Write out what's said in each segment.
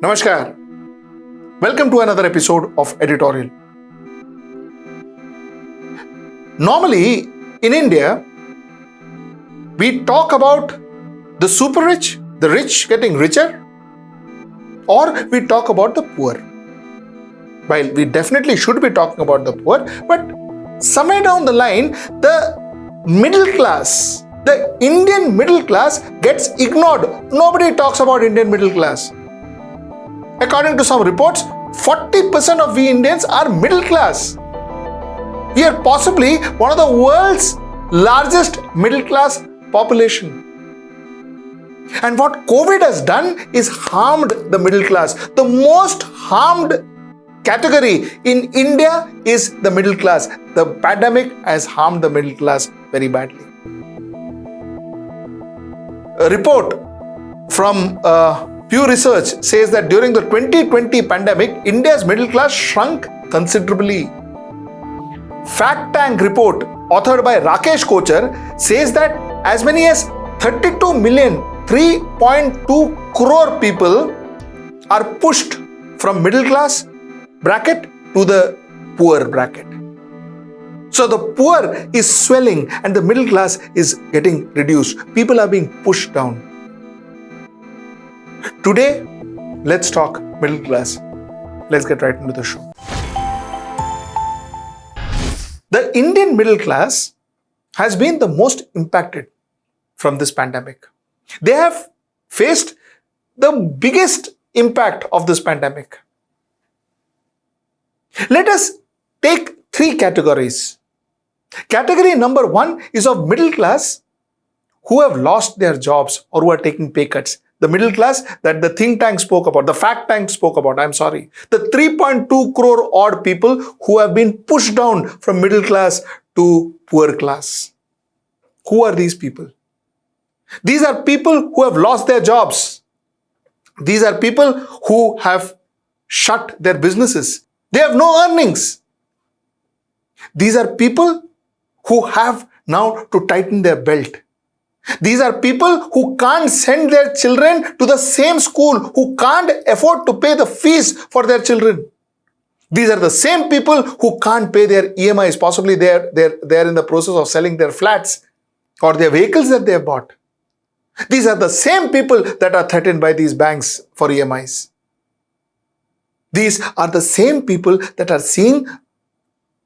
Namaskar. Welcome to another episode of Editorial. Normally, in India, we talk about the super rich, the rich getting richer, or we talk about the poor. While we definitely should be talking about the poor, but somewhere down the line, the middle class, the Indian middle class gets ignored. Nobody talks about Indian middle class. According to some reports, 40% of we Indians are middle class. We are possibly one of the world's largest middle class population. And what COVID has done is harmed the middle class. The most harmed category in India is the middle class. The pandemic has harmed the middle class very badly. A report from Pew Research says that during the 2020 pandemic, India's middle class shrunk considerably. Fact Tank report, authored by Rakesh Kochhar, says that as many as 32 million, 3.2 crore people are pushed from middle class bracket to the poor bracket. So the poor is swelling and the middle class is getting reduced. People are being pushed down. Today, let's talk middle class. Let's get right into the show. The Indian middle class has been the most impacted from this pandemic. They have faced the biggest impact of this pandemic. Let us take three categories. Category number one is of middle class who have lost their jobs or who are taking pay cuts. The middle class that the think tank spoke about, the fact tank spoke about, the 3.2 crore odd people who have been pushed down from middle class to poor class. Who are these people? These are people who have lost their jobs. These are people who have shut their businesses. They have no earnings. These are people who have now to tighten their belt. These are people who can't send their children to the same school, who can't afford to pay the fees for their children. These are the same people who can't pay their EMIs. Possibly they're in the process of selling their flats or their vehicles that they have bought. These are the same people that are threatened by these banks for EMIs. These are the same people that are seeing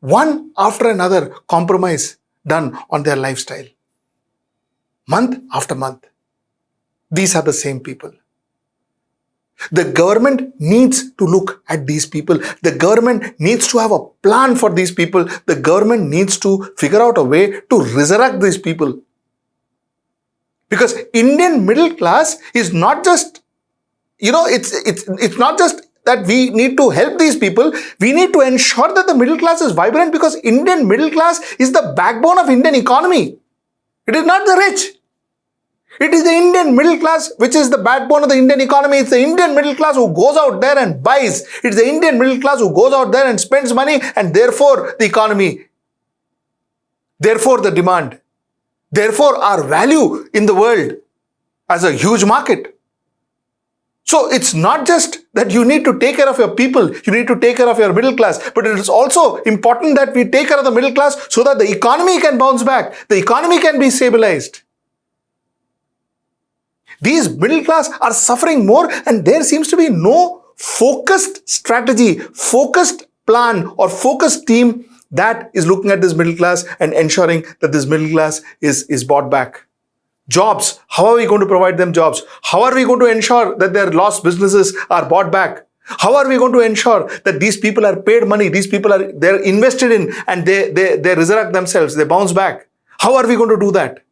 one after another compromise done on their lifestyle. Month after month. These are the same people. The government needs to look at these people. The government needs to have a plan for these people. The government needs to figure out a way to resurrect these people. Because Indian middle class is not just, it's not just that we need to help these people. We need to ensure that the middle class is vibrant, because Indian middle class is the backbone of Indian economy. It is not the rich. It is the Indian middle class which is the backbone of the Indian economy. It's the Indian middle class who goes out there and buys. It's the Indian middle class who goes out there and spends money, and therefore the economy, therefore the demand, therefore our value in the world as a huge market. So it's not just that you need to take care of your people, you need to take care of your middle class, but it is also important that we take care of the middle class so that the economy can bounce back, the economy can be stabilized. These middle class are suffering more, and there seems to be no focused strategy, focused plan or focused team that is looking at this middle class and ensuring that this middle class is brought back. Jobs, how are we going to provide them jobs? How are we going to ensure that their lost businesses are bought back? How are we going to ensure that these people are paid money, they're invested in, and they resurrect themselves, they bounce back? How are we going to do that?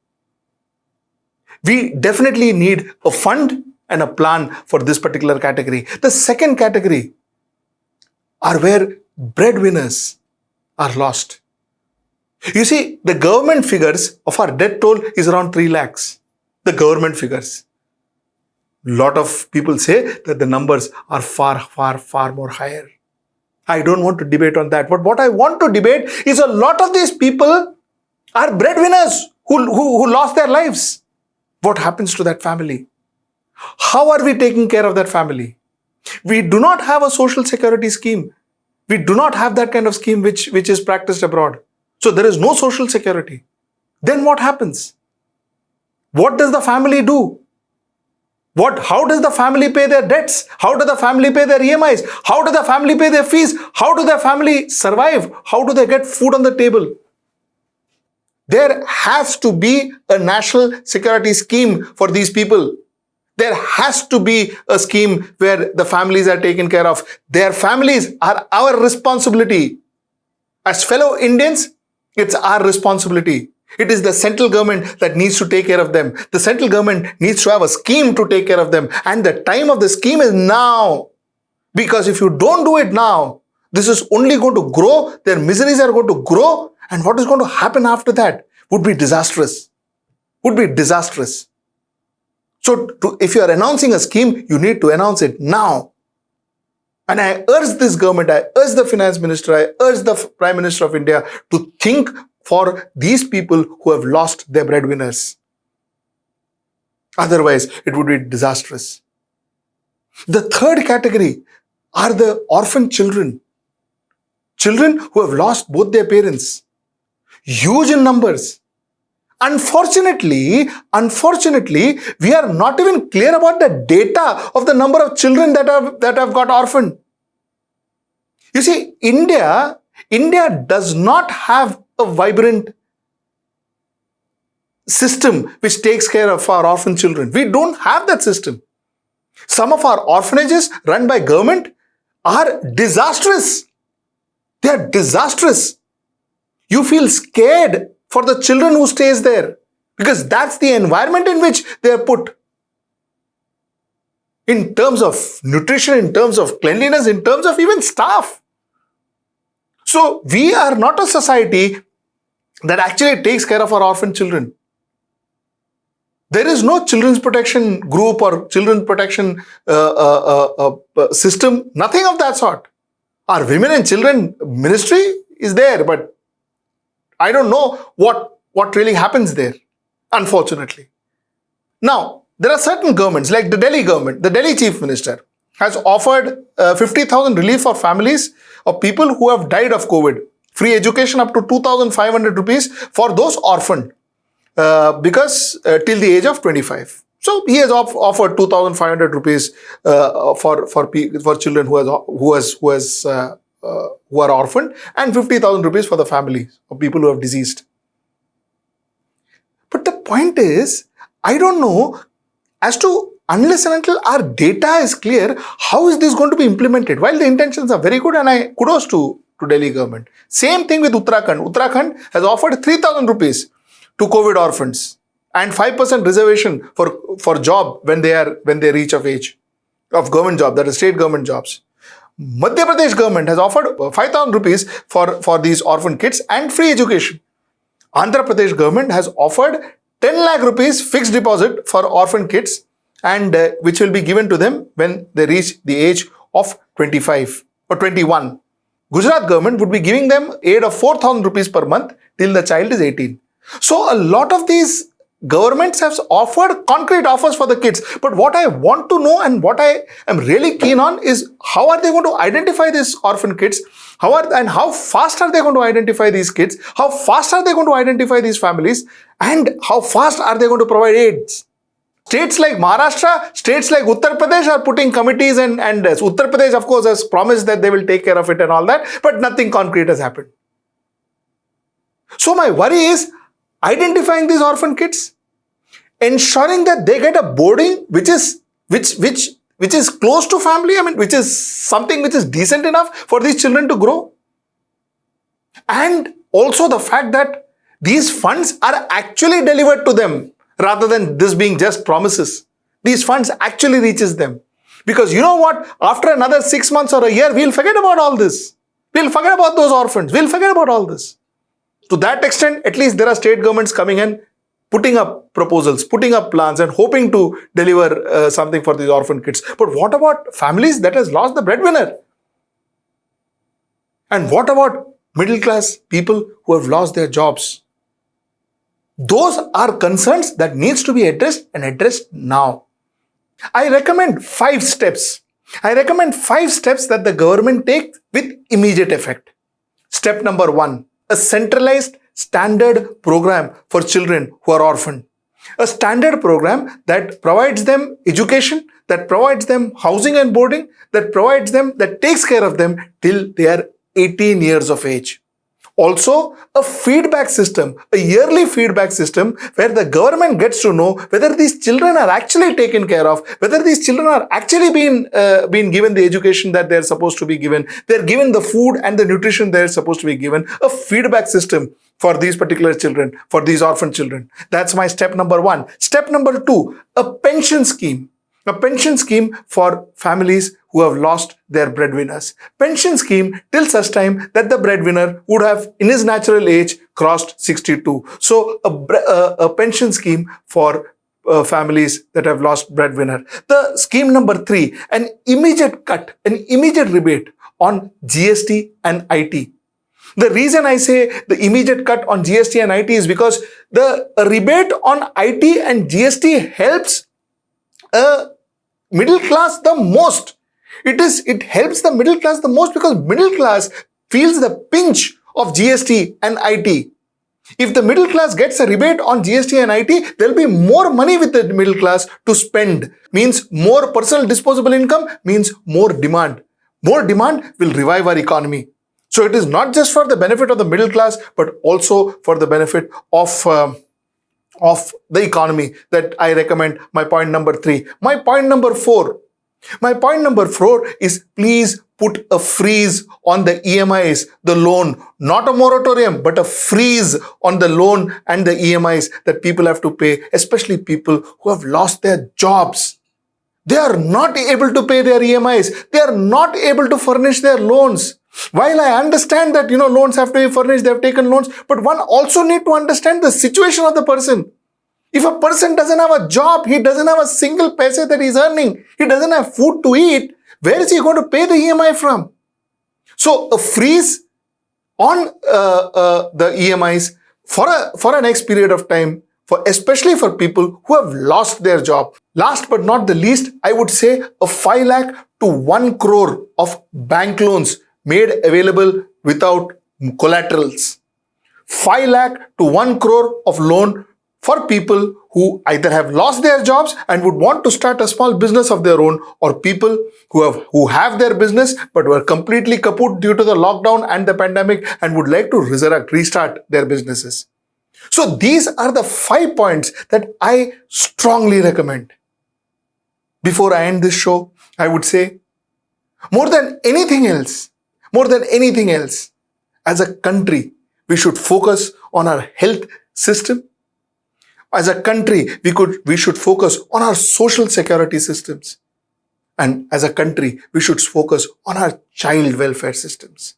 We definitely need a fund and a plan for this particular category. The second category are where breadwinners are lost. You see, the government figures of our death toll is around 3 lakhs. The government figures. A lot of people say that the numbers are far, far, far more higher. I don't want to debate on that. But what I want to debate is a lot of these people are breadwinners who lost their lives. What happens to that family? How are we taking care of that family? We do not have a social security scheme. We do not have that kind of scheme which is practiced abroad. So there is no social security. Then what happens? What does the family do? How does the family pay their debts? How does the family pay their EMIs? How does the family pay their fees? How do the family survive? How do they get food on the table? There has to be a national security scheme for these people. There has to be a scheme where the families are taken care of. Their families are our responsibility. As fellow Indians, it's our responsibility. It is the central government that needs to take care of them. The central government needs to have a scheme to take care of them. And the time of the scheme is now. Because if you don't do it now, this is only going to grow. Their miseries are going to grow. And what is going to happen after that would be disastrous. Would be disastrous. So if you are announcing a scheme, you need to announce it now. And I urge this government, I urge the finance minister, I urge the Prime Minister of India to think for these people who have lost their breadwinners. Otherwise, it would be disastrous. The third category are the orphan children. Children who have lost both their parents. Huge in numbers. Unfortunately, we are not even clear about the data of the number of children that have got orphaned. You see, India does not have a vibrant system which takes care of our orphan children. We don't have that system. Some of our orphanages run by government are disastrous. They are disastrous. You feel scared for the children who stays there because that's the environment in which they are put. In terms of nutrition, in terms of cleanliness, in terms of even staff. So we are not a society that actually takes care of our orphan children. There is no children's protection group or children's protection system, nothing of that sort. Our women and children ministry is there, but I don't know what really happens there, unfortunately. Now, there are certain governments, like the Delhi government, the Delhi chief minister has offered 50,000 relief for families of people who have died of COVID. Free education up to 2,500 rupees for those orphaned because till the age of 25. So he has offered 2,500 rupees for children who are orphaned and 50,000 rupees for the families of people who have deceased. But the point is, I don't know as to unless and until our data is clear, how is this going to be implemented? While the intentions are very good, and I kudos to Delhi government. Same thing with Uttarakhand. Uttarakhand has offered 3,000 rupees to COVID orphans and 5% reservation for job when they reach of age of government job, that is state government jobs. Madhya Pradesh government has offered 5,000 rupees for these orphan kids and free education. Andhra Pradesh government has offered 10 lakh rupees fixed deposit for orphan kids and which will be given to them when they reach the age of 25 or 21. Gujarat government would be giving them aid of 4,000 rupees per month till the child is 18. So a lot of these governments have offered concrete offers for the kids. But what I want to know and what I am really keen on is how are they going to identify these orphan kids? How fast are they going to identify these kids? How fast are they going to identify these families? And how fast are they going to provide aids? States like Maharashtra, states like Uttar Pradesh are putting committees and Uttar Pradesh, of course, has promised that they will take care of it and all that, but nothing concrete has happened. So my worry is identifying these orphan kids, ensuring that they get a boarding which is close to family, which is something which is decent enough for these children to grow. And also the fact that these funds are actually delivered to them rather than this being just promises. These funds actually reaches them. Because you know what? After another 6 months or a year, we'll forget about all this. We'll forget about those orphans. We'll forget about all this. To that extent, at least there are state governments coming in, putting up proposals, putting up plans and hoping to deliver something for these orphan kids. But what about families that has lost the breadwinner? And what about middle class people who have lost their jobs? Those are concerns that needs to be addressed and addressed now. I recommend 5 steps. I recommend 5 steps that the government takes with immediate effect. Step number 1, a centralized standard program for children who are orphaned. A standard program that provides them education, that provides them housing and boarding, that takes care of them till they are 18 years of age. Also, a feedback system, a yearly feedback system where the government gets to know whether these children are actually taken care of, whether these children are actually being given the education that they're supposed to be given, they're given the food and the nutrition they're supposed to be given, a feedback system for these particular children, for these orphan children. That's my step number 1. Step number 2, a pension scheme. A pension scheme for families who have lost their breadwinners. Pension scheme till such time that the breadwinner would have, in his natural age, crossed 62. So a pension scheme for families that have lost breadwinner. The scheme number 3, an immediate cut, an immediate rebate on GST and IT. The reason I say the immediate cut on GST and IT is because the rebate on IT and GST helps middle class the most. It helps the middle class the most because middle class feels the pinch of GST and IT. If the middle class gets a rebate on GST and IT, there'll be more money with the middle class to spend. Means more personal disposable income means more demand. More demand will revive our economy. So it is not just for the benefit of the middle class, but also for the benefit of the economy that I recommend my point number 3. My point number 4 is please put a freeze on the EMIs, the loan, not a moratorium, but a freeze on the loan and the EMIs that people have to pay, especially people who have lost their jobs. They are not able to pay their EMIs. They are not able to furnish their loans. While I understand that, loans have to be furnished, they have taken loans, but one also need to understand the situation of the person. If a person doesn't have a job, he doesn't have a single paise that he's earning, he doesn't have food to eat, where is he going to pay the EMI from? So a freeze on the EMIs for an next period of time, especially for people who have lost their job. Last but not the least, I would say a 5 lakh to 1 crore of bank loans made available without collaterals. 5 lakh to 1 crore of loan for people who either have lost their jobs and would want to start a small business of their own, or people who have their business but were completely kaput due to the lockdown and the pandemic and would like to restart their businesses. So these are the 5 points that I strongly recommend. Before I end this show, I would say, more than anything else, as a country, we should focus on our health system. As a country, we should focus on our social security systems. And as a country, we should focus on our child welfare systems.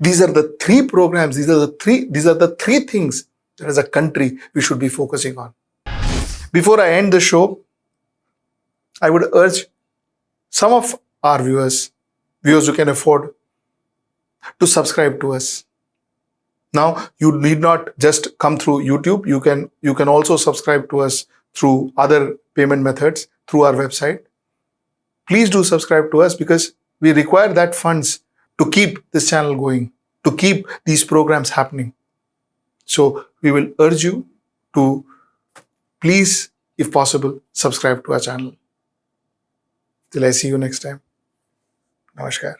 These are the 3 programs, these are the three things that as a country we should be focusing on. Before I end the show, I would urge some of our viewers who can afford, to subscribe to us. Now, you need not just come through YouTube. You can also subscribe to us through other payment methods, through our website. Please do subscribe to us because we require that funds to keep this channel going, to keep these programs happening. So we will urge you to please, if possible, subscribe to our channel. Till I see you next time. Namaskar.